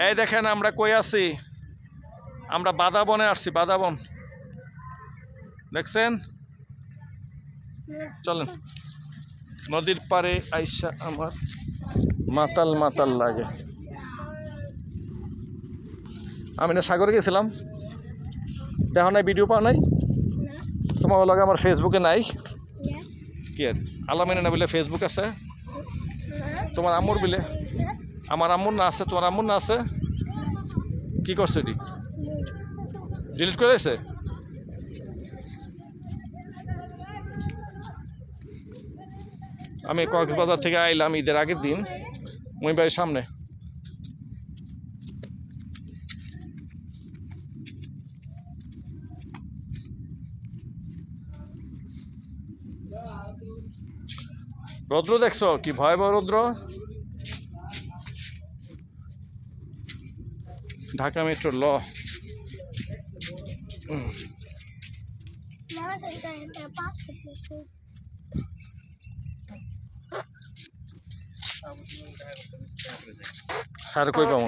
এই দেখেন আমরা কই আছি, আমরা বাদাবনে আসছি, বাদাবন দেখছেন। চলেন নদীর পাড়ে আইসা আমার মাতাল মাতাল লাগে। আমি না সাগরে গেছিলাম, দেখো নাই, ভিডিও পাও নাই তোমার লগে, আমার ফেসবুকে নাই। কি আর আলামিনা না বলে ফেসবুক আছে তোমার আম্মুর বিলে, আমার আম্মুর না আছে, তোমার আম্মুর না আছে। কি করছে এটি, ডিলিট করে দিয়েছে। আমি কক্সবাজার থেকে আইলাম ঈদের আগের দিন, মই বাড়ির সামনে। রৌদ্র দেখছো কি ভয়াবহ রৌদ্র। ঢাকা মেট্রো ল আর কই পাবো।